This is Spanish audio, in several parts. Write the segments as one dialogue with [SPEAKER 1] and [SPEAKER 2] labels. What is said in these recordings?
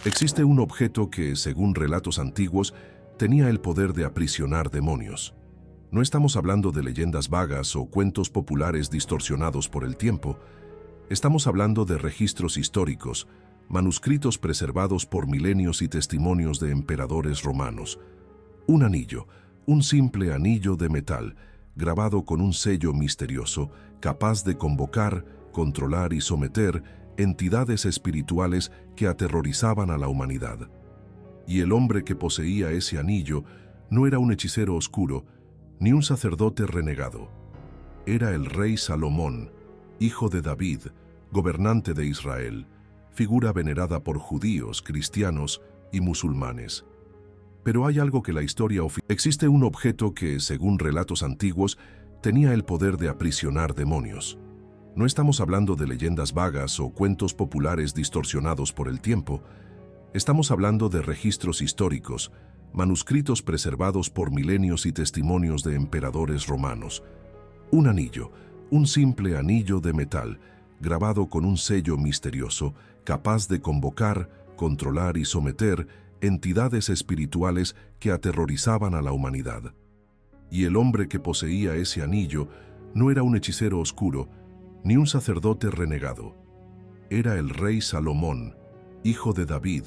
[SPEAKER 1] Existe un objeto que, según relatos antiguos, tenía el poder de aprisionar demonios. No estamos hablando de leyendas vagas o cuentos populares distorsionados por el tiempo. Estamos hablando de registros históricos, manuscritos preservados por milenios y testimonios de emperadores romanos. Un anillo, un simple anillo de metal, grabado con un sello misterioso, capaz de convocar, controlar y someter entidades espirituales que aterrorizaban a la humanidad. Y el hombre que poseía ese anillo no era un hechicero oscuro, ni un sacerdote renegado. Era el rey Salomón, hijo de David, gobernante de Israel, figura venerada por judíos, cristianos y musulmanes. Pero hay algo que la historia oficial. Existe un objeto que, según relatos antiguos, tenía el poder de aprisionar demonios. No estamos hablando de leyendas vagas o cuentos populares distorsionados por el tiempo. Estamos hablando de registros históricos, manuscritos preservados por milenios y testimonios de emperadores romanos. Un anillo, un simple anillo de metal, grabado con un sello misterioso, capaz de convocar, controlar y someter entidades espirituales que aterrorizaban a la humanidad. Y el hombre que poseía ese anillo no era un hechicero oscuro, ni un sacerdote renegado. Era el rey Salomón, hijo de David,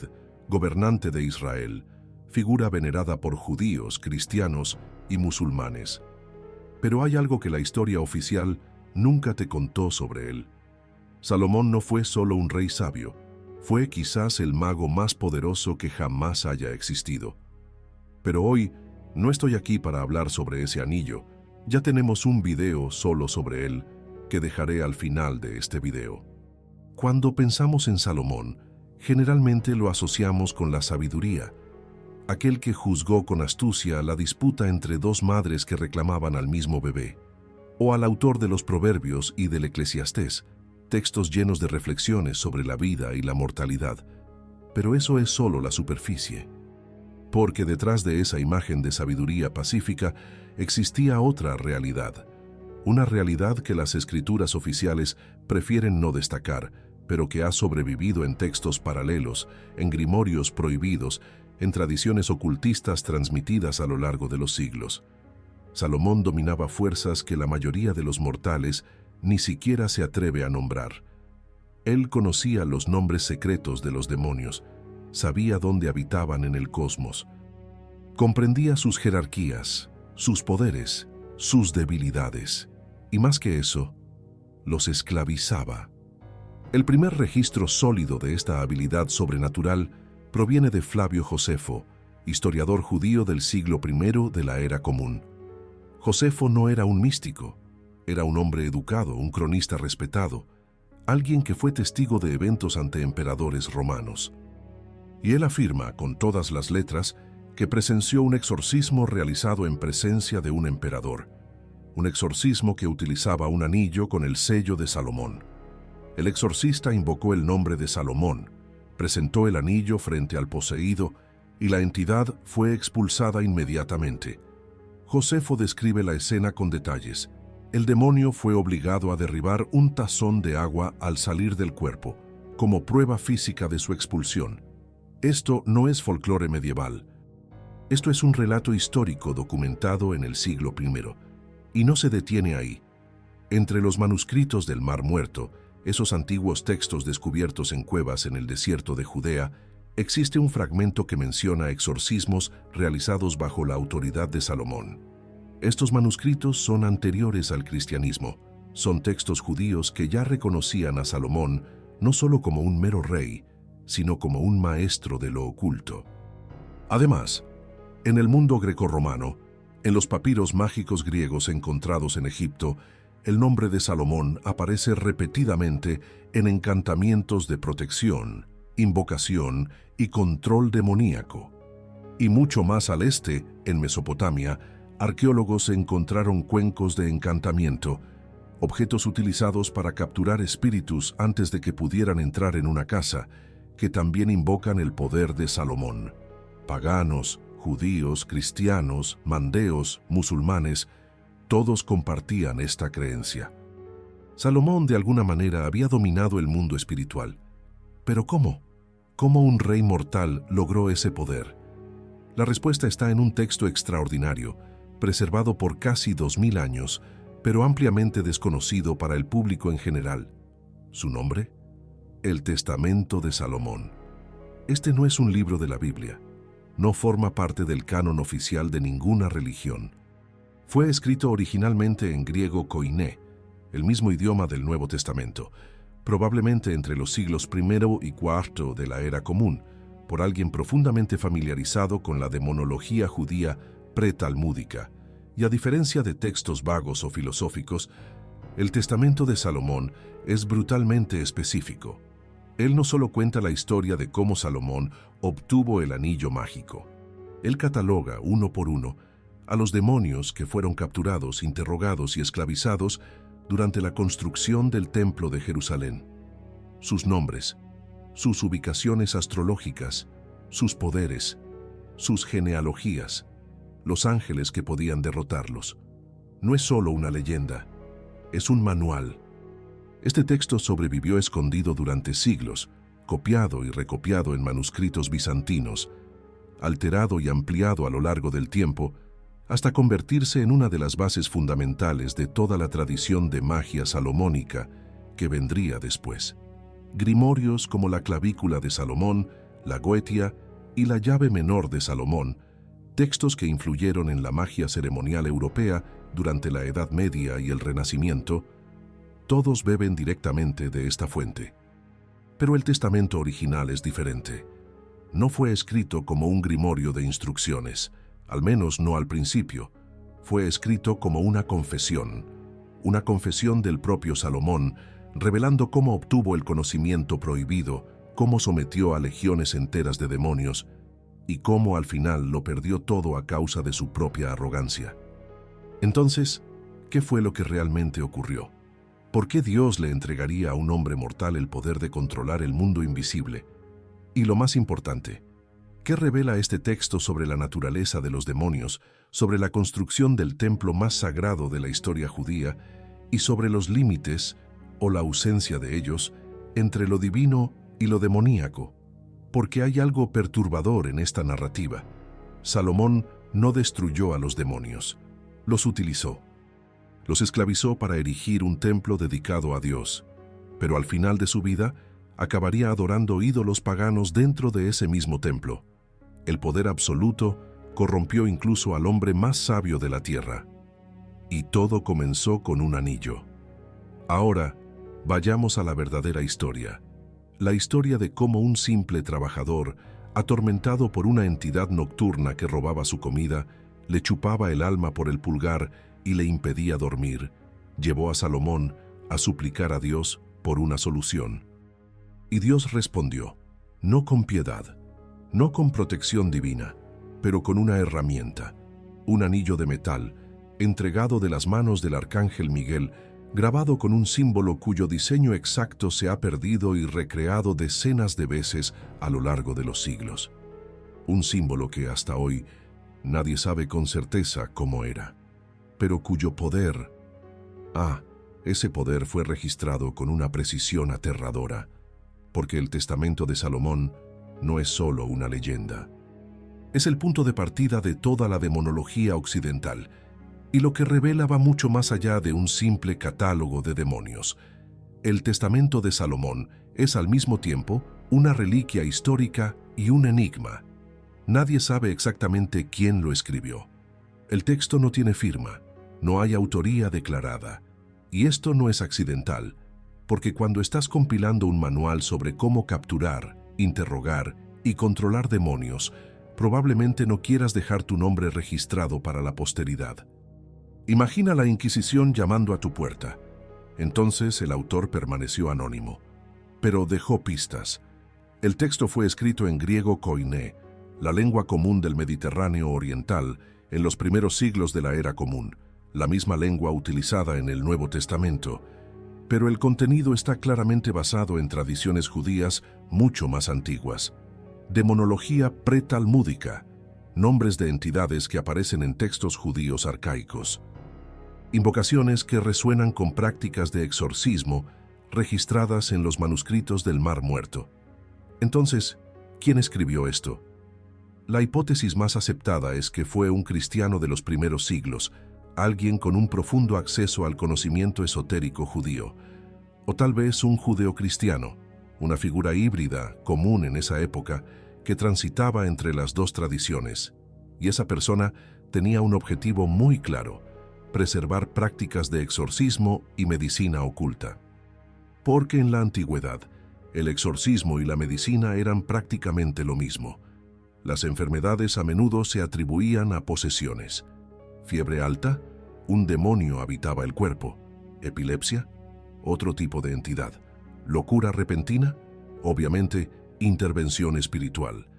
[SPEAKER 1] gobernante de Israel, figura venerada por judíos, cristianos y musulmanes. Pero hay algo que la historia oficial nunca te contó sobre él. Salomón no fue solo un rey sabio, fue quizás el mago más poderoso que jamás haya existido. Pero hoy no estoy aquí para hablar sobre ese anillo, ya tenemos un video solo sobre él que dejaré al final de este video. Cuando pensamos en Salomón, generalmente lo asociamos con la sabiduría, aquel que juzgó con astucia la disputa entre dos madres que reclamaban al mismo bebé, o al autor de los Proverbios y del Eclesiastés, textos llenos de reflexiones sobre la vida y la mortalidad. Pero eso es solo la superficie, porque detrás de esa imagen de sabiduría pacífica existía otra realidad, una realidad que las escrituras oficiales prefieren no destacar, pero que ha sobrevivido en textos paralelos, en grimorios prohibidos, en tradiciones ocultistas transmitidas a lo largo de los siglos. Salomón dominaba fuerzas que la mayoría de los mortales ni siquiera se atreve a nombrar. Él conocía los nombres secretos de los demonios, sabía dónde habitaban en el cosmos, comprendía sus jerarquías, sus poderes, sus debilidades, y más que eso, los esclavizaba. El primer registro sólido de esta habilidad sobrenatural proviene de Flavio Josefo, historiador judío del siglo I de la Era Común. Josefo no era un místico, era un hombre educado, un cronista respetado, alguien que fue testigo de eventos ante emperadores romanos. Y él afirma, con todas las letras, que presenció un exorcismo realizado en presencia de un emperador, un exorcismo que utilizaba un anillo con el sello de Salomón. El exorcista invocó el nombre de Salomón, presentó el anillo frente al poseído y la entidad fue expulsada inmediatamente. Josefo describe la escena con detalles. El demonio fue obligado a derribar un tazón de agua al salir del cuerpo, como prueba física de su expulsión. Esto no es folclore medieval. Esto es un relato histórico documentado en el siglo I. Y no se detiene ahí. Entre los manuscritos del Mar Muerto, esos antiguos textos descubiertos en cuevas en el desierto de Judea, existe un fragmento que menciona exorcismos realizados bajo la autoridad de Salomón. Estos manuscritos son anteriores al cristianismo. Son textos judíos que ya reconocían a Salomón no solo como un mero rey, sino como un maestro de lo oculto. Además, en el mundo grecorromano, en los papiros mágicos griegos encontrados en Egipto, el nombre de Salomón aparece repetidamente en encantamientos de protección, invocación y control demoníaco. Y mucho más al este, en Mesopotamia, arqueólogos encontraron cuencos de encantamiento, objetos utilizados para capturar espíritus antes de que pudieran entrar en una casa, que también invocan el poder de Salomón. Paganos, judíos, cristianos, mandeos, musulmanes, todos compartían esta creencia. Salomón de alguna manera había dominado el mundo espiritual. ¿Pero cómo? ¿Cómo un rey mortal logró ese poder? La respuesta está en un texto extraordinario, preservado por casi 2000 años, pero ampliamente desconocido para el público en general. ¿Su nombre? El Testamento de Salomón. Este no es un libro de la Biblia. No forma parte del canon oficial de ninguna religión. Fue escrito originalmente en griego koiné, el mismo idioma del Nuevo Testamento, probablemente entre los siglos I y IV de la Era Común, por alguien profundamente familiarizado con la demonología judía pretalmúdica, y a diferencia de textos vagos o filosóficos, el Testamento de Salomón es brutalmente específico. Él no solo cuenta la historia de cómo Salomón obtuvo el anillo mágico. Él cataloga, uno por uno, a los demonios que fueron capturados, interrogados y esclavizados durante la construcción del Templo de Jerusalén. Sus nombres, sus ubicaciones astrológicas, sus poderes, sus genealogías, los ángeles que podían derrotarlos. No es solo una leyenda, es un manual. Este texto sobrevivió escondido durante siglos, copiado y recopiado en manuscritos bizantinos, alterado y ampliado a lo largo del tiempo, hasta convertirse en una de las bases fundamentales de toda la tradición de magia salomónica que vendría después. Grimorios como la clavícula de Salomón, la Goetia y la llave menor de Salomón, textos que influyeron en la magia ceremonial europea durante la Edad Media y el Renacimiento, todos beben directamente de esta fuente. Pero el testamento original es diferente. No fue escrito como un grimorio de instrucciones, al menos no al principio. Fue escrito como una confesión del propio Salomón, revelando cómo obtuvo el conocimiento prohibido, cómo sometió a legiones enteras de demonios y cómo al final lo perdió todo a causa de su propia arrogancia. Entonces, ¿qué fue lo que realmente ocurrió? ¿Por qué Dios le entregaría a un hombre mortal el poder de controlar el mundo invisible? Y lo más importante, ¿qué revela este texto sobre la naturaleza de los demonios, sobre la construcción del templo más sagrado de la historia judía y sobre los límites, o la ausencia de ellos, entre lo divino y lo demoníaco? Porque hay algo perturbador en esta narrativa. Salomón no destruyó a los demonios, los utilizó. Los esclavizó para erigir un templo dedicado a Dios, pero al final de su vida acabaría adorando ídolos paganos dentro de ese mismo templo. El poder absoluto corrompió incluso al hombre más sabio de la tierra. Y todo comenzó con un anillo. Ahora, vayamos a la verdadera historia. La historia de cómo un simple trabajador, atormentado por una entidad nocturna que robaba su comida, le chupaba el alma por el pulgar y le impedía dormir, llevó a Salomón a suplicar a Dios por una solución. Y Dios respondió, no con piedad, no con protección divina, pero con una herramienta, un anillo de metal, entregado de las manos del arcángel Miguel, grabado con un símbolo cuyo diseño exacto se ha perdido y recreado decenas de veces a lo largo de los siglos. Un símbolo que hasta hoy nadie sabe con certeza cómo era, pero cuyo poder, ese poder fue registrado con una precisión aterradora, porque el Testamento de Salomón no es solo una leyenda. Es el punto de partida de toda la demonología occidental, y lo que revela va mucho más allá de un simple catálogo de demonios. El Testamento de Salomón es al mismo tiempo una reliquia histórica y un enigma. Nadie sabe exactamente quién lo escribió. El texto no tiene firma, no hay autoría declarada. Y esto no es accidental, porque cuando estás compilando un manual sobre cómo capturar, interrogar y controlar demonios, probablemente no quieras dejar tu nombre registrado para la posteridad. Imagina la Inquisición llamando a tu puerta. Entonces el autor permaneció anónimo, pero dejó pistas. El texto fue escrito en griego koiné, la lengua común del Mediterráneo oriental, en los primeros siglos de la Era Común, la misma lengua utilizada en el Nuevo Testamento, pero el contenido está claramente basado en tradiciones judías mucho más antiguas. Demonología pretalmúdica, nombres de entidades que aparecen en textos judíos arcaicos. Invocaciones que resuenan con prácticas de exorcismo registradas en los manuscritos del Mar Muerto. Entonces, ¿Quién escribió esto? La hipótesis más aceptada es que fue un cristiano de los primeros siglos, alguien con un profundo acceso al conocimiento esotérico judío, o tal vez un judeocristiano, una figura híbrida común en esa época que transitaba entre las dos tradiciones. Y esa persona tenía un objetivo muy claro: preservar prácticas de exorcismo y medicina oculta. Porque en la antigüedad, el exorcismo y la medicina eran prácticamente lo mismo. Las enfermedades a menudo se atribuían a posesiones. Fiebre alta, un demonio habitaba el cuerpo. Epilepsia, otro tipo de entidad. Locura repentina, obviamente, intervención espiritual.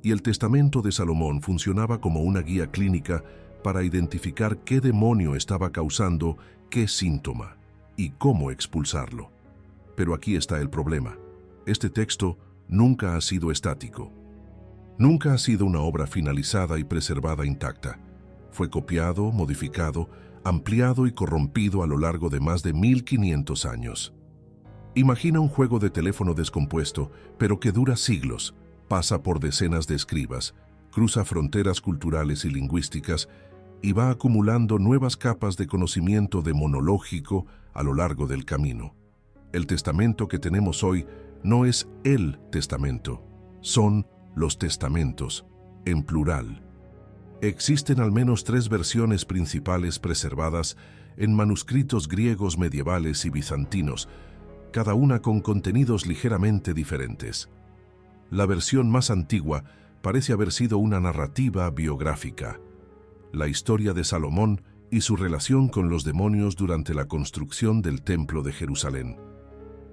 [SPEAKER 1] Y el testamento de Salomón funcionaba como una guía clínica para identificar qué demonio estaba causando qué síntoma y cómo expulsarlo. Pero aquí está el problema. Este texto nunca ha sido estático. Nunca ha sido una obra finalizada y preservada intacta. Fue copiado, modificado, ampliado y corrompido a lo largo de más de 1500 años. Imagina un juego de teléfono descompuesto, pero que dura siglos, pasa por decenas de escribas, cruza fronteras culturales y lingüísticas y va acumulando nuevas capas de conocimiento demonológico a lo largo del camino. El testamento que tenemos hoy no es el testamento, son los testamentos, en plural. Existen al menos 3 versiones principales preservadas en manuscritos griegos medievales y bizantinos, cada una con contenidos ligeramente diferentes. La versión más antigua parece haber sido una narrativa biográfica, la historia de Salomón y su relación con los demonios durante la construcción del Templo de Jerusalén.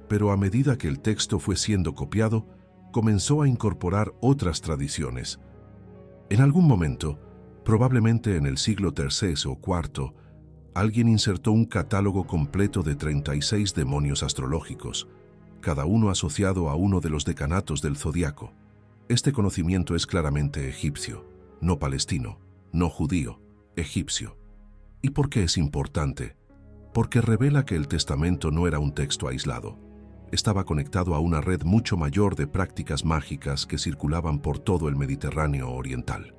[SPEAKER 1] Pero a medida que el texto fue siendo copiado, comenzó a incorporar otras tradiciones. En algún momento, probablemente en el siglo III o IV, alguien insertó un catálogo completo de 36 demonios astrológicos, cada uno asociado a uno de los decanatos del zodiaco. Este conocimiento es claramente egipcio, no palestino, no judío, egipcio. ¿Y por qué es importante? Porque revela que el testamento no era un texto aislado. Estaba conectado a una red mucho mayor de prácticas mágicas que circulaban por todo el Mediterráneo oriental.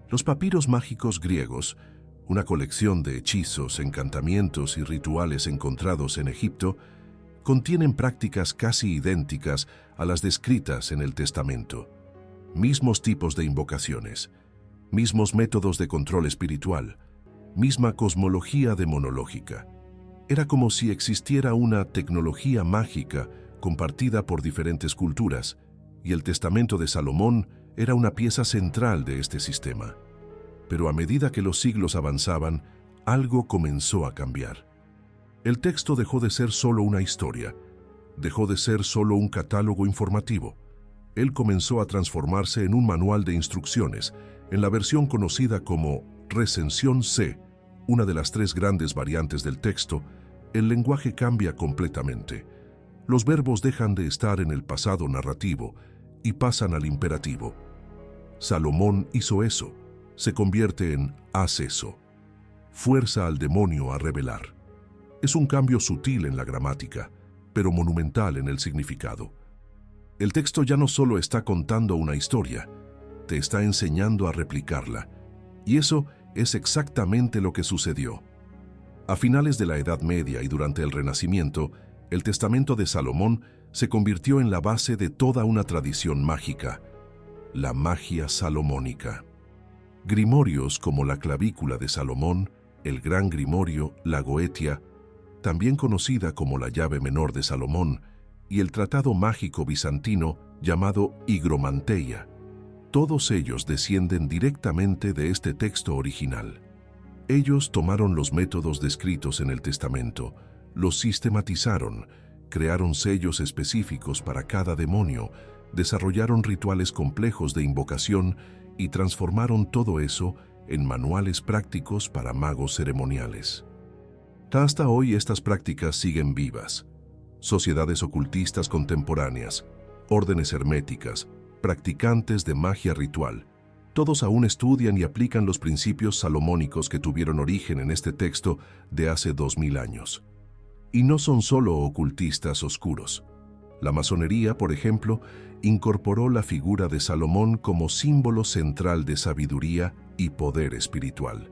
[SPEAKER 1] Los papiros mágicos griegos, una colección de hechizos, encantamientos y rituales encontrados en Egipto, contienen prácticas casi idénticas a las descritas en el testamento. Mismos tipos de invocaciones, mismos métodos de control espiritual, misma cosmología demonológica. Era como si existiera una tecnología mágica compartida por diferentes culturas, y el testamento de Salomón era una pieza central de este sistema. Pero a medida que los siglos avanzaban, algo comenzó a cambiar. El texto dejó de ser solo una historia, dejó de ser solo un catálogo informativo. Él comenzó a transformarse en un manual de instrucciones, en la versión conocida como Recensión C, una de las 3 grandes variantes del texto. El lenguaje cambia completamente. Los verbos dejan de estar en el pasado narrativo y pasan al imperativo. Salomón hizo eso. Se convierte en haz eso. Fuerza al demonio a revelar. Es un cambio sutil en la gramática, pero monumental en el significado. El texto ya no solo está contando una historia, te está enseñando a replicarla. Y eso es exactamente lo que sucedió. A finales de la Edad Media y durante el Renacimiento, el testamento de Salomón se convirtió en la base de toda una tradición mágica, la magia salomónica. Grimorios como la clavícula de Salomón, el Gran Grimorio, la Goetia, también conocida como la llave menor de Salomón, y el tratado mágico bizantino llamado Higromanteia. Todos ellos descienden directamente de este texto original. Ellos tomaron los métodos descritos en el testamento, los sistematizaron, crearon sellos específicos para cada demonio, desarrollaron rituales complejos de invocación y transformaron todo eso en manuales prácticos para magos ceremoniales. Hasta hoy estas prácticas siguen vivas. Sociedades ocultistas contemporáneas, órdenes herméticas, practicantes de magia ritual, todos aún estudian y aplican los principios salomónicos que tuvieron origen en este texto de hace 2000 años. Y no son solo ocultistas oscuros. La masonería, por ejemplo, incorporó la figura de Salomón como símbolo central de sabiduría y poder espiritual.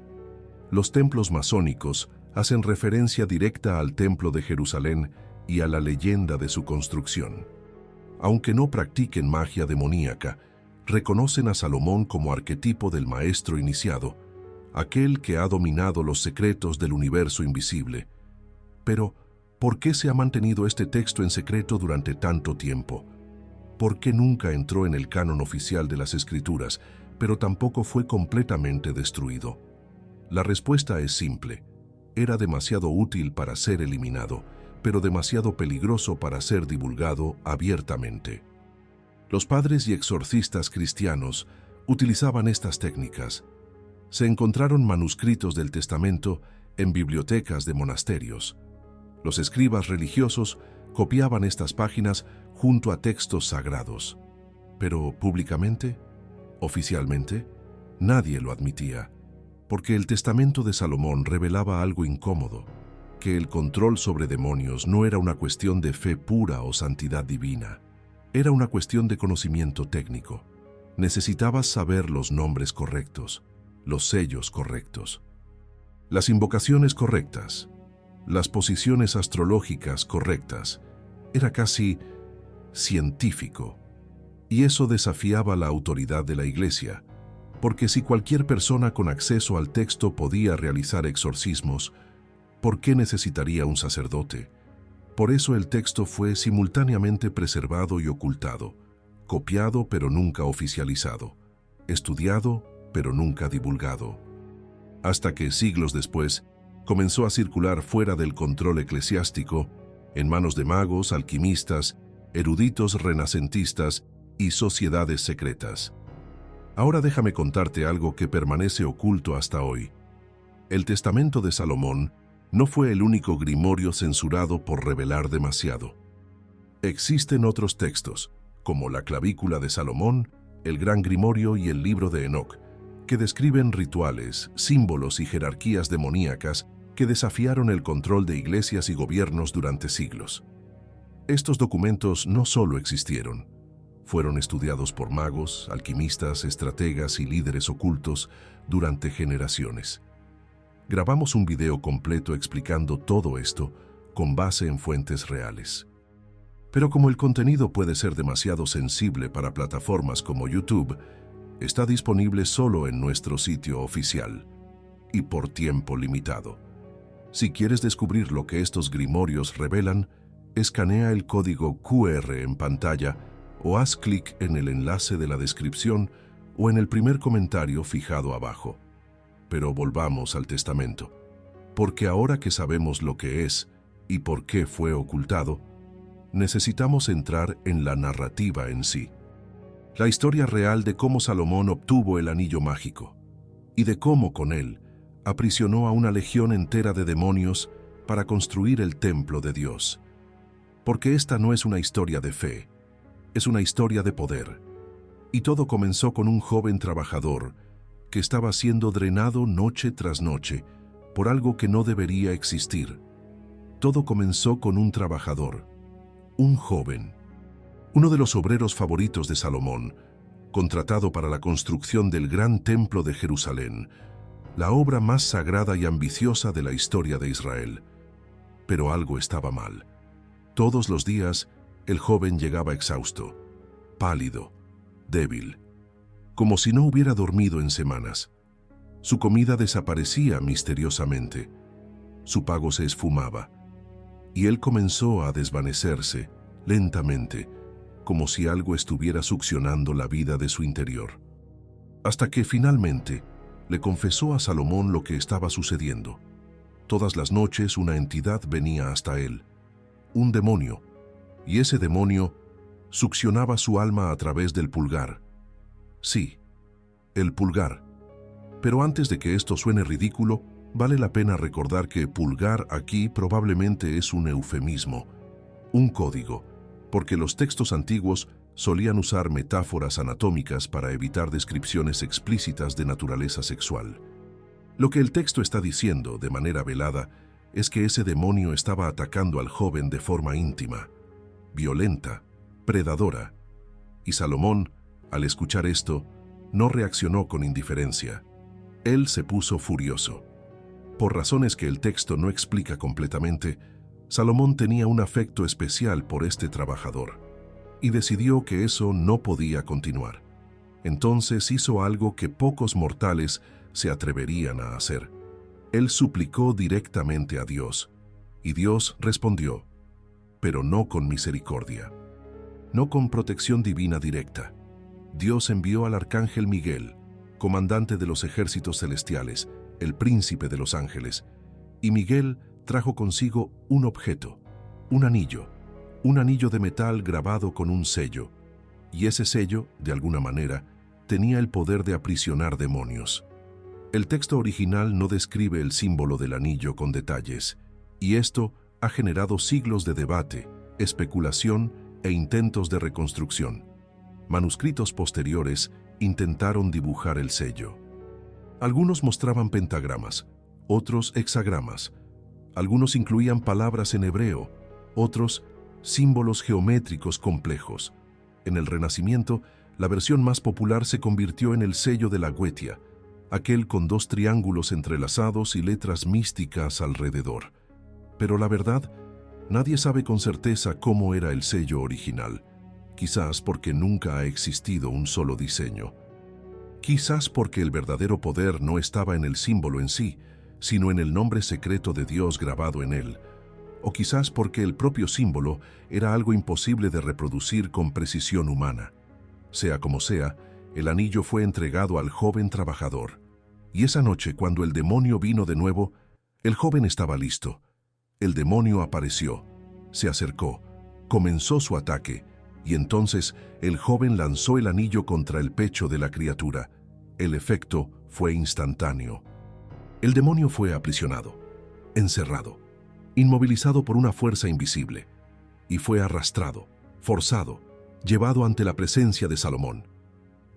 [SPEAKER 1] Los templos masónicos hacen referencia directa al Templo de Jerusalén y a la leyenda de su construcción. Aunque no practiquen magia demoníaca, reconocen a Salomón como arquetipo del maestro iniciado, aquel que ha dominado los secretos del universo invisible. Pero, ¿por qué se ha mantenido este texto en secreto durante tanto tiempo? ¿Por qué nunca entró en el canon oficial de las Escrituras, pero tampoco fue completamente destruido? La respuesta es simple. Era demasiado útil para ser eliminado, pero demasiado peligroso para ser divulgado abiertamente. Los padres y exorcistas cristianos utilizaban estas técnicas. Se encontraron manuscritos del Testamento en bibliotecas de monasterios. Los escribas religiosos copiaban estas páginas junto a textos sagrados. Pero públicamente, oficialmente, nadie lo admitía, porque el Testamento de Salomón revelaba algo incómodo, que el control sobre demonios no era una cuestión de fe pura o santidad divina. Era una cuestión de conocimiento técnico. Necesitabas saber los nombres correctos, los sellos correctos, las invocaciones correctas, las posiciones astrológicas correctas. Era casi científico. Y eso desafiaba la autoridad de la Iglesia, porque si cualquier persona con acceso al texto podía realizar exorcismos, ¿por qué necesitaría un sacerdote? Por eso el texto fue simultáneamente preservado y ocultado, copiado pero nunca oficializado, estudiado pero nunca divulgado. Hasta que, siglos después, comenzó a circular fuera del control eclesiástico, en manos de magos, alquimistas, eruditos renacentistas y sociedades secretas. Ahora déjame contarte algo que permanece oculto hasta hoy. El Testamento de Salomón no fue el único grimorio censurado por revelar demasiado. Existen otros textos, como la Clavícula de Salomón, el Gran Grimorio y el Libro de Enoc, que describen rituales, símbolos y jerarquías demoníacas que desafiaron el control de iglesias y gobiernos durante siglos. Estos documentos no solo existieron, fueron estudiados por magos, alquimistas, estrategas y líderes ocultos durante generaciones. Grabamos un video completo explicando todo esto con base en fuentes reales. Pero como el contenido puede ser demasiado sensible para plataformas como YouTube, está disponible solo en nuestro sitio oficial y por tiempo limitado. Si quieres descubrir lo que estos grimorios revelan, escanea el código QR en pantalla o haz clic en el enlace de la descripción o en el primer comentario fijado abajo. Pero volvamos al Testamento, porque ahora que sabemos lo que es y por qué fue ocultado, necesitamos entrar en la narrativa en sí. La historia real de cómo Salomón obtuvo el anillo mágico y de cómo con él aprisionó a una legión entera de demonios para construir el templo de Dios. Porque esta no es una historia de fe, es una historia de poder. Y todo comenzó con un joven trabajador que estaba siendo drenado noche tras noche por algo que no debería existir. Todo comenzó con un trabajador, un joven, uno de los obreros favoritos de Salomón, contratado para la construcción del gran templo de Jerusalén, la obra más sagrada y ambiciosa de la historia de Israel. Pero algo estaba mal. Todos los días, el joven llegaba exhausto, pálido, débil, como si no hubiera dormido en semanas. Su comida desaparecía misteriosamente, su pago se esfumaba, y él comenzó a desvanecerse, lentamente, como si algo estuviera succionando la vida de su interior. Hasta que finalmente le confesó a Salomón lo que estaba sucediendo. Todas las noches una entidad venía hasta él, un demonio, y ese demonio succionaba su alma a través del pulgar. Sí, el pulgar. Pero antes de que esto suene ridículo, vale la pena recordar que pulgar aquí probablemente es un eufemismo, un código, porque los textos antiguos solían usar metáforas anatómicas para evitar descripciones explícitas de naturaleza sexual. Lo que el texto está diciendo de manera velada es que ese demonio estaba atacando al joven de forma íntima, violenta, predadora, Y Salomón, al escuchar esto, no reaccionó con indiferencia. Él se puso furioso. Por razones que el texto no explica completamente, Salomón tenía un afecto especial por este trabajador y decidió que eso no podía continuar. Entonces hizo algo que pocos mortales se atreverían a hacer. Él suplicó directamente a Dios, y Dios respondió, pero no con misericordia, no con protección divina directa. Dios envió al arcángel Miguel, comandante de los ejércitos celestiales, el príncipe de los ángeles, y Miguel trajo consigo un objeto, un anillo de metal grabado con un sello, y ese sello, de alguna manera, tenía el poder de aprisionar demonios. El texto original no describe el símbolo del anillo con detalles, y esto ha generado siglos de debate, especulación e intentos de reconstrucción. Manuscritos posteriores intentaron dibujar el sello. Algunos mostraban pentagramas, otros hexagramas. Algunos incluían palabras en hebreo, otros símbolos geométricos complejos. En el Renacimiento, la versión más popular se convirtió en el sello de la Goetia, aquel con 2 triángulos entrelazados y letras místicas alrededor. Pero la verdad, nadie sabe con certeza cómo era el sello original, quizás porque nunca ha existido un solo diseño. Quizás porque el verdadero poder no estaba en el símbolo en sí, sino en el nombre secreto de Dios grabado en él, o quizás porque el propio símbolo era algo imposible de reproducir con precisión humana. Sea como sea, el anillo fue entregado al joven trabajador. Y esa noche, cuando el demonio vino de nuevo, el joven estaba listo. El demonio apareció, se acercó, comenzó su ataque, y entonces el joven lanzó el anillo contra el pecho de la criatura. El efecto fue instantáneo. El demonio fue aprisionado, encerrado, inmovilizado por una fuerza invisible, y fue arrastrado, forzado, llevado ante la presencia de Salomón.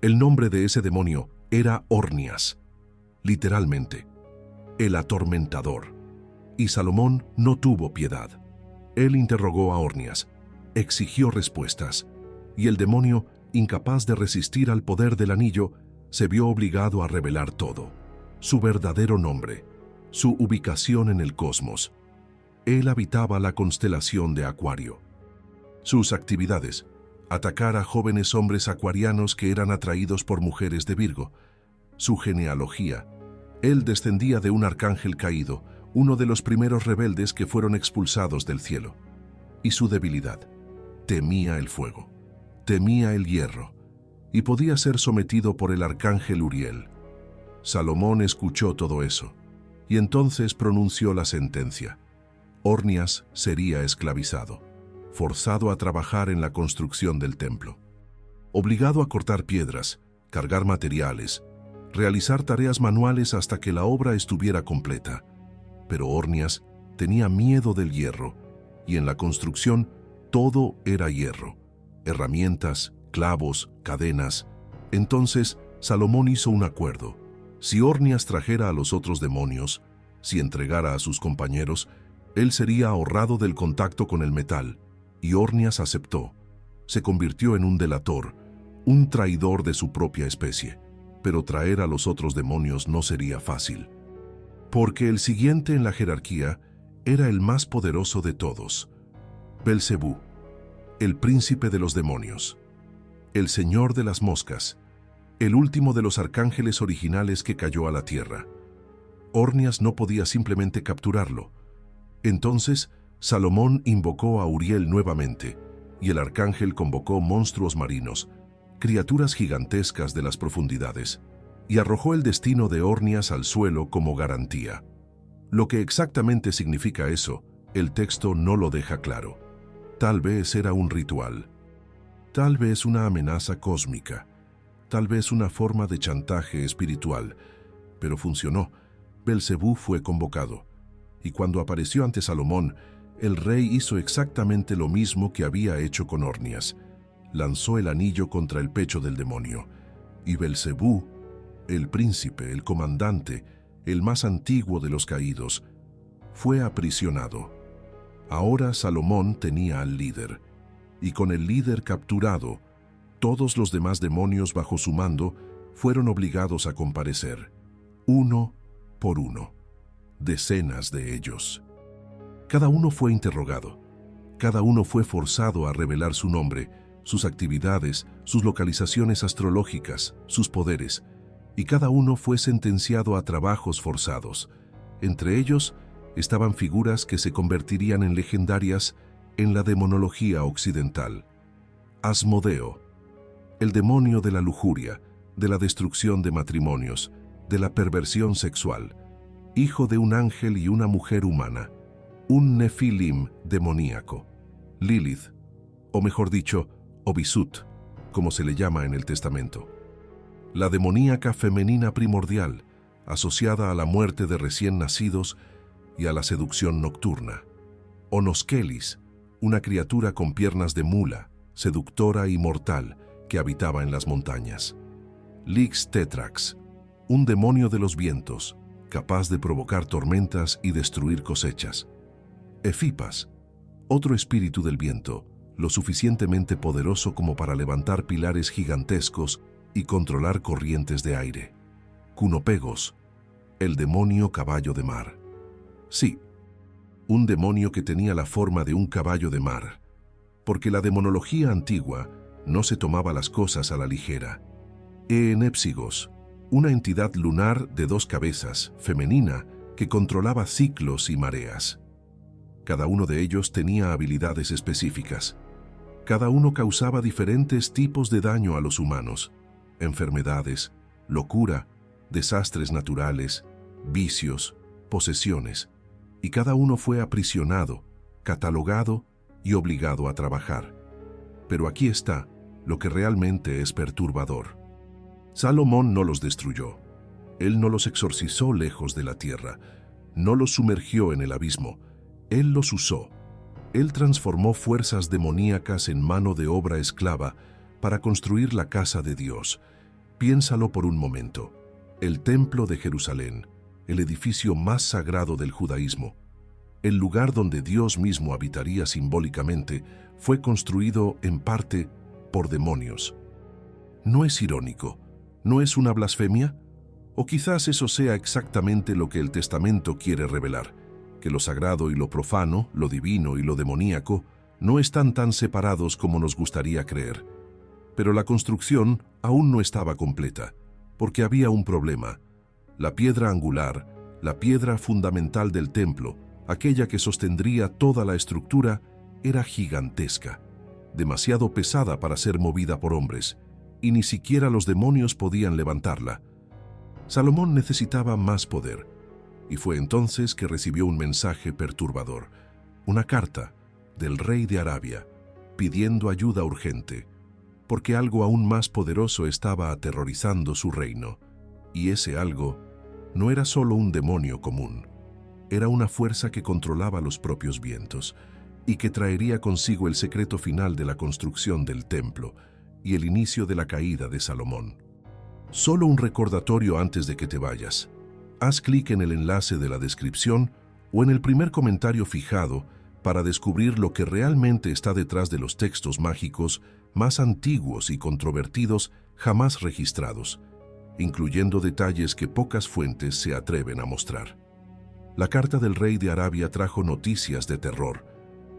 [SPEAKER 1] El nombre de ese demonio era Ornias, literalmente, el atormentador. Y Salomón no tuvo piedad. Él interrogó a Ornias, exigió respuestas, y el demonio, incapaz de resistir al poder del anillo, se vio obligado a revelar todo: su verdadero nombre, su ubicación en el cosmos. Él habitaba la constelación de Acuario. Sus actividades: atacar a jóvenes hombres acuarianos que eran atraídos por mujeres de Virgo. Su genealogía: él descendía de un arcángel caído, uno de los primeros rebeldes que fueron expulsados del cielo. Y su debilidad: temía el fuego, temía el hierro, y podía ser sometido por el arcángel Uriel. Salomón escuchó todo eso, y entonces pronunció la sentencia: Ornias sería esclavizado, forzado a trabajar en la construcción del templo, obligado a cortar piedras, cargar materiales, realizar tareas manuales hasta que la obra estuviera completa. Pero Ornias tenía miedo del hierro, y en la construcción todo era hierro: herramientas, clavos, cadenas. Entonces Salomón hizo un acuerdo: si Ornias trajera a los otros demonios, si entregara a sus compañeros, él sería ahorrado del contacto con el metal. Y Ornias aceptó. Se convirtió en un delator, un traidor de su propia especie. Pero traer a los otros demonios no sería fácil, porque el siguiente en la jerarquía era el más poderoso de todos: Belcebú, el príncipe de los demonios, el señor de las moscas, el último de los arcángeles originales que cayó a la tierra. Ornias no podía simplemente capturarlo. Entonces Salomón invocó a Uriel nuevamente, y el arcángel convocó monstruos marinos, criaturas gigantescas de las profundidades, y arrojó el destino de Ornias al suelo como garantía. Lo que exactamente significa eso, el texto no lo deja claro. Tal vez era un ritual, tal vez una amenaza cósmica, tal vez una forma de chantaje espiritual, pero funcionó. Belcebú fue convocado, y cuando apareció ante Salomón, el rey hizo exactamente lo mismo que había hecho con Ornias: lanzó el anillo contra el pecho del demonio, y Belcebú, el príncipe, el comandante, el más antiguo de los caídos, fue aprisionado. Ahora Salomón tenía al líder, y con el líder capturado, Todos los demás demonios bajo su mando fueron obligados a comparecer, uno por uno, decenas de ellos. Cada uno fue interrogado, cada uno fue forzado a revelar su nombre, sus actividades, sus localizaciones astrológicas, sus poderes, y cada uno fue sentenciado a trabajos forzados. Entre ellos estaban figuras que se convertirían en legendarias en la demonología occidental. Asmodeo, el demonio de la lujuria, de la destrucción de matrimonios, de la perversión sexual, hijo de un ángel y una mujer humana, un nefilim demoníaco. Lilith, o mejor dicho, Obisut, como se le llama en el Testamento. La demoníaca femenina primordial, asociada a la muerte de recién nacidos y a la seducción nocturna. Onoskelis, una criatura con piernas de mula, seductora y mortal, que habitaba en las montañas. Lix Tetrax, un demonio de los vientos, capaz de provocar tormentas y destruir cosechas. Efipas, otro espíritu del viento, lo suficientemente poderoso como para levantar pilares gigantescos y controlar corrientes de aire. Cunopegos, el demonio caballo de mar. Sí, un demonio que tenía la forma de un caballo de mar, porque la demonología antigua no se tomaba las cosas a la ligera. Eenépsigos, una entidad lunar de 2 cabezas, femenina, que controlaba ciclos y mareas. Cada uno de ellos tenía habilidades específicas. Cada uno causaba diferentes tipos de daño a los humanos: enfermedades, locura, desastres naturales, vicios, posesiones, y cada uno fue aprisionado, catalogado y obligado a trabajar. Pero aquí está lo que realmente es perturbador. Salomón no los destruyó. Él no los exorcizó lejos de la tierra, no los sumergió en el abismo. Él los usó. Él transformó fuerzas demoníacas en mano de obra esclava para construir la casa de Dios. Piénsalo por un momento. El templo de Jerusalén, el edificio más sagrado del judaísmo, el lugar donde Dios mismo habitaría simbólicamente, fue construido en parte por demonios. ¿No es irónico? ¿No es una blasfemia? O quizás eso sea exactamente lo que el Testamento quiere revelar, que lo sagrado y lo profano, lo divino y lo demoníaco, no están tan separados como nos gustaría creer. Pero la construcción aún no estaba completa, porque había un problema. La piedra angular, la piedra fundamental del templo, aquella que sostendría toda la estructura, era gigantesca, demasiado pesada para ser movida por hombres, y ni siquiera los demonios podían levantarla. Salomón necesitaba más poder, y fue entonces que recibió un mensaje perturbador, una carta del rey de Arabia, pidiendo ayuda urgente, porque algo aún más poderoso estaba aterrorizando su reino, y ese algo no era solo un demonio común, era una fuerza que controlaba los propios vientos y que traería consigo el secreto final de la construcción del templo y el inicio de la caída de Salomón. Solo un recordatorio antes de que te vayas. Haz clic en el enlace de la descripción o en el primer comentario fijado para descubrir lo que realmente está detrás de los textos mágicos más antiguos y controvertidos jamás registrados, incluyendo detalles que pocas fuentes se atreven a mostrar. La carta del rey de Arabia trajo noticias de terror.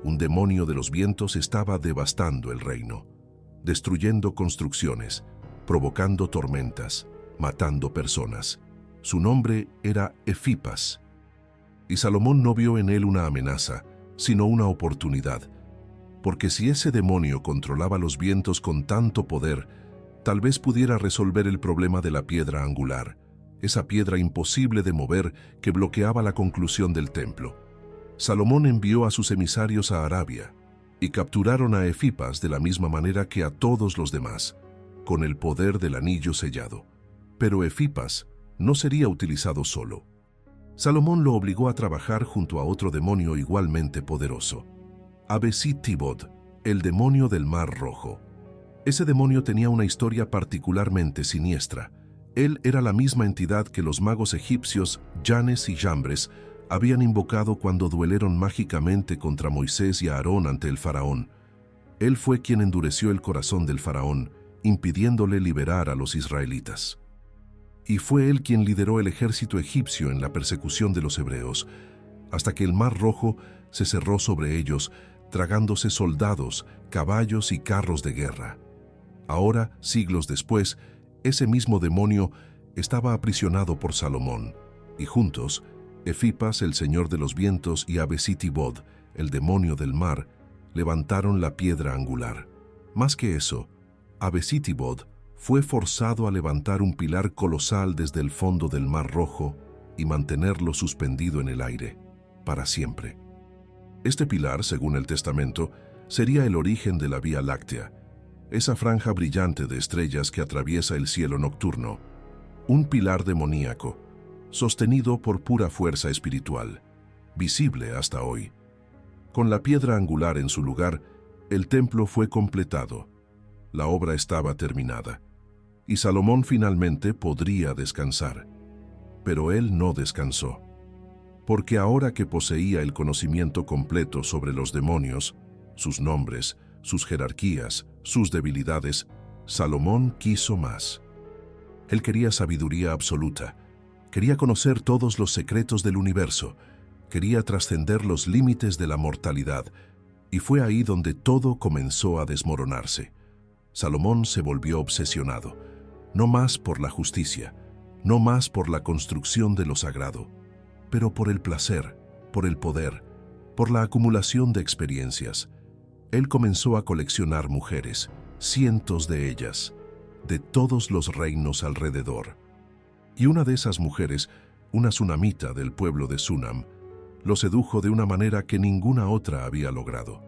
[SPEAKER 1] Un demonio de los vientos estaba devastando el reino, destruyendo construcciones, provocando tormentas, matando personas. Su nombre era Efipas. Y Salomón no vio en él una amenaza, sino una oportunidad, porque si ese demonio controlaba los vientos con tanto poder, tal vez pudiera resolver el problema de la piedra angular, esa piedra imposible de mover que bloqueaba la conclusión del templo. Salomón envió a sus emisarios a Arabia, y capturaron a Efipas de la misma manera que a todos los demás, con el poder del anillo sellado. Pero Efipas no sería utilizado solo. Salomón lo obligó a trabajar junto a otro demonio igualmente poderoso, Abesitibod, el demonio del Mar Rojo. Ese demonio tenía una historia particularmente siniestra. Él era la misma entidad que los magos egipcios Janes y Jambres habían invocado cuando duelieron mágicamente contra Moisés y Aarón ante el faraón. Él fue quien endureció el corazón del faraón impidiéndole liberar a los israelitas. Y fue él quien lideró el ejército egipcio en la persecución de los hebreos, hasta que el Mar Rojo se cerró sobre ellos, tragándose soldados, caballos y carros de guerra. Ahora, siglos después, ese mismo demonio estaba aprisionado por Salomón, y juntos, Efipas, el señor de los vientos, y Abesitibod, el demonio del mar, levantaron la piedra angular. Más que eso, Abesitibod fue forzado a levantar un pilar colosal desde el fondo del Mar Rojo y mantenerlo suspendido en el aire, para siempre. Este pilar, según el Testamento, sería el origen de la Vía Láctea, esa franja brillante de estrellas que atraviesa el cielo nocturno, un pilar demoníaco, sostenido por pura fuerza espiritual, visible hasta hoy. Con la piedra angular en su lugar, el templo fue completado. La obra estaba terminada, y Salomón finalmente podría descansar. Pero él no descansó, porque ahora que poseía el conocimiento completo sobre los demonios, sus nombres, sus jerarquías, sus debilidades, Salomón quiso más. Él quería sabiduría absoluta, quería conocer todos los secretos del universo, quería trascender los límites de la mortalidad, y fue ahí donde todo comenzó a desmoronarse. Salomón se volvió obsesionado, no más por la justicia, no más por la construcción de lo sagrado, pero por el placer, por el poder, por la acumulación de experiencias. Él comenzó a coleccionar mujeres, cientos de ellas, de todos los reinos alrededor. Y una de esas mujeres, una sunamita del pueblo de Sunam, lo sedujo de una manera que ninguna otra había logrado.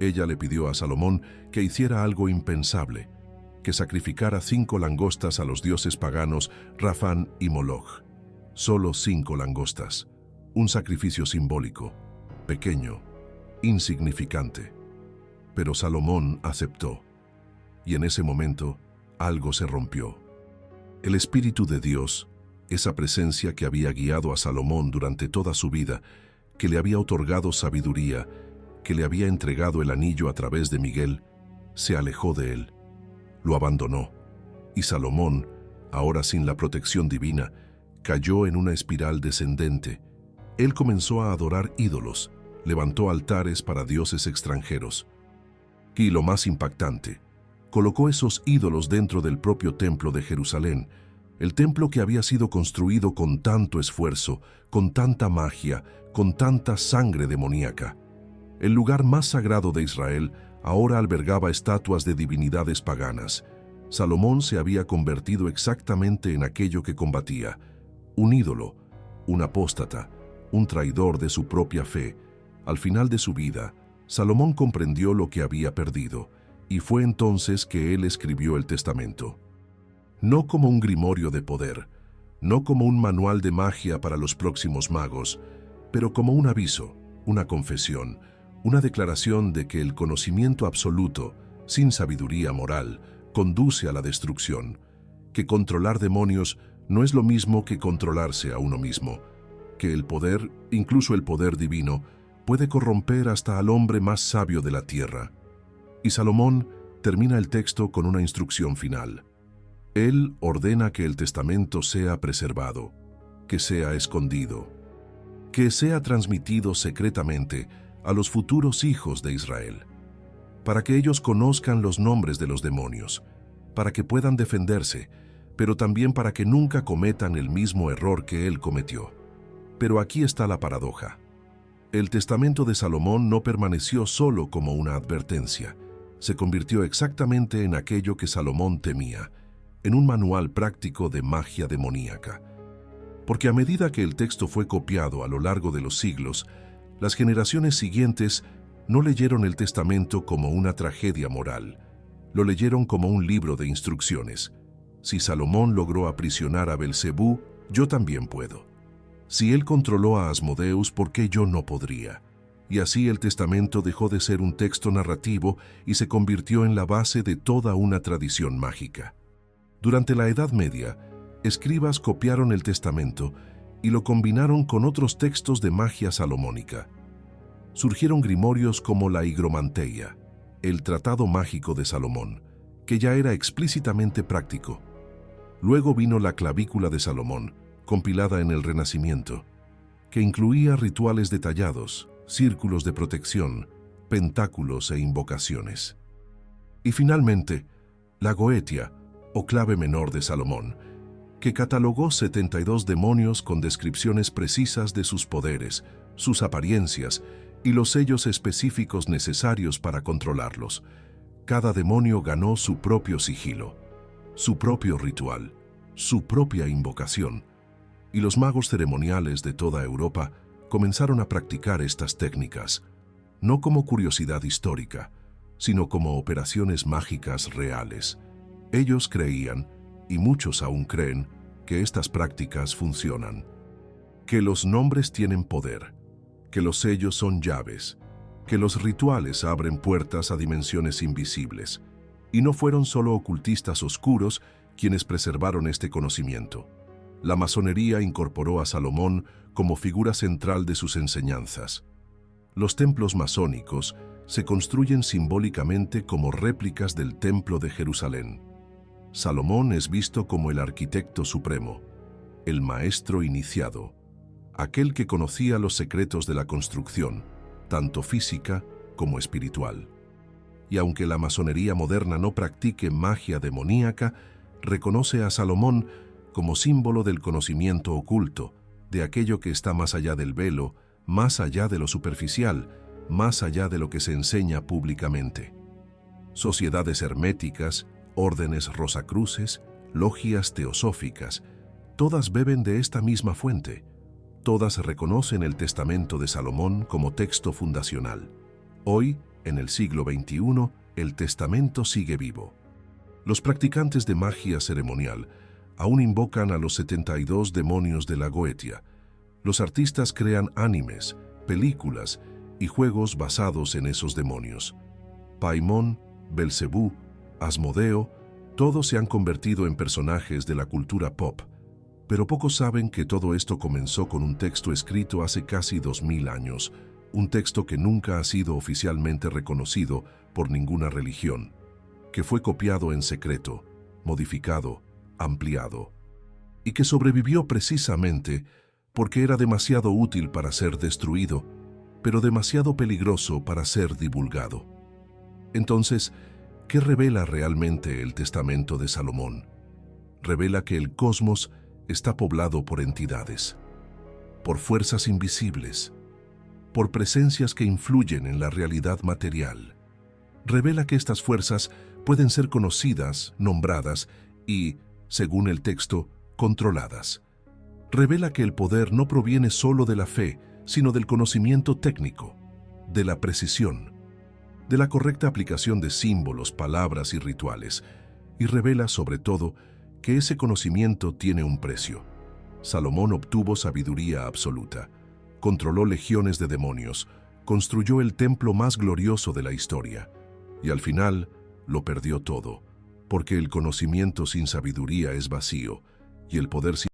[SPEAKER 1] Ella le pidió a Salomón que hiciera algo impensable, que sacrificara 5 langostas a los dioses paganos Rafán y Moloch. Solo 5 langostas, un sacrificio simbólico, pequeño, insignificante. Pero Salomón aceptó, y en ese momento algo se rompió. El Espíritu de Dios, esa presencia que había guiado a Salomón durante toda su vida, que le había otorgado sabiduría, que le había entregado el anillo a través de Miguel, se alejó de él, lo abandonó, y Salomón, ahora sin la protección divina, cayó en una espiral descendente. Él comenzó a adorar ídolos, levantó altares para dioses extranjeros. Y lo más impactante, colocó esos ídolos dentro del propio templo de Jerusalén, el templo que había sido construido con tanto esfuerzo, con tanta magia, con tanta sangre demoníaca. El lugar más sagrado de Israel ahora albergaba estatuas de divinidades paganas. Salomón se había convertido exactamente en aquello que combatía, un ídolo, un apóstata, un traidor de su propia fe. Al final de su vida, Salomón comprendió lo que había perdido, y fue entonces que él escribió el Testamento. No como un grimorio de poder, no como un manual de magia para los próximos magos, pero como un aviso, una confesión, una declaración de que el conocimiento absoluto, sin sabiduría moral, conduce a la destrucción, que controlar demonios no es lo mismo que controlarse a uno mismo, que el poder, incluso el poder divino, puede corromper hasta al hombre más sabio de la tierra. Y Salomón termina el texto con una instrucción final. Él ordena que el testamento sea preservado, que sea escondido, que sea transmitido secretamente a los futuros hijos de Israel, para que ellos conozcan los nombres de los demonios, para que puedan defenderse, pero también para que nunca cometan el mismo error que él cometió. Pero aquí está la paradoja. El testamento de Salomón no permaneció solo como una advertencia, se convirtió exactamente en aquello que Salomón temía, en un manual práctico de magia demoníaca. Porque a medida que el texto fue copiado a lo largo de los siglos, las generaciones siguientes no leyeron el testamento como una tragedia moral, lo leyeron como un libro de instrucciones. Si Salomón logró aprisionar a Belcebú, yo también puedo. Si él controló a Asmodeus, ¿por qué yo no podría? Y así el testamento dejó de ser un texto narrativo y se convirtió en la base de toda una tradición mágica. Durante la Edad Media, escribas copiaron el testamento y lo combinaron con otros textos de magia salomónica. Surgieron grimorios como la Higromanteia, el Tratado Mágico de Salomón, que ya era explícitamente práctico. Luego vino la clavícula de Salomón, compilada en el Renacimiento, que incluía rituales detallados, círculos de protección, pentáculos e invocaciones. Y finalmente, la Goetia, o clave menor de Salomón, que catalogó 72 demonios con descripciones precisas de sus poderes, sus apariencias y los sellos específicos necesarios para controlarlos. Cada demonio ganó su propio sigilo, su propio ritual, su propia invocación, y los magos ceremoniales de toda Europa comenzaron a practicar estas técnicas, no como curiosidad histórica, sino como operaciones mágicas reales. Ellos creían, y muchos aún creen, que estas prácticas funcionan, que los nombres tienen poder, que los sellos son llaves, que los rituales abren puertas a dimensiones invisibles, y no fueron solo ocultistas oscuros quienes preservaron este conocimiento. La masonería incorporó a Salomón como figura central de sus enseñanzas. Los templos masónicos se construyen simbólicamente como réplicas del Templo de Jerusalén. Salomón es visto como el arquitecto supremo, el maestro iniciado, aquel que conocía los secretos de la construcción, tanto física como espiritual. Y aunque la masonería moderna no practique magia demoníaca, reconoce a Salomón como símbolo del conocimiento oculto, de aquello que está más allá del velo, más allá de lo superficial, más allá de lo que se enseña públicamente. Sociedades herméticas, órdenes rosacruces, logias teosóficas, todas beben de esta misma fuente. Todas reconocen el Testamento de Salomón como texto fundacional. Hoy, en el siglo XXI, el Testamento sigue vivo. Los practicantes de magia ceremonial aún invocan a los 72 demonios de la Goetia. Los artistas crean animes, películas y juegos basados en esos demonios. Paimón, Belcebú, Asmodeo, todos se han convertido en personajes de la cultura pop, pero pocos saben que todo esto comenzó con un texto escrito hace casi 2000 años, un texto que nunca ha sido oficialmente reconocido por ninguna religión, que fue copiado en secreto, modificado, ampliado, y que sobrevivió precisamente porque era demasiado útil para ser destruido, pero demasiado peligroso para ser divulgado. Entonces, ¿qué revela realmente el Testamento de Salomón? Revela que el cosmos está poblado por entidades, por fuerzas invisibles, por presencias que influyen en la realidad material. Revela que estas fuerzas pueden ser conocidas, nombradas y, según el texto, controladas. Revela que el poder no proviene solo de la fe, sino del conocimiento técnico, de la precisión, de la correcta aplicación de símbolos, palabras y rituales, y revela sobre todo que ese conocimiento tiene un precio. Salomón obtuvo sabiduría absoluta, controló legiones de demonios, construyó el templo más glorioso de la historia, y al final lo perdió todo, porque el conocimiento sin sabiduría es vacío, y el poder sin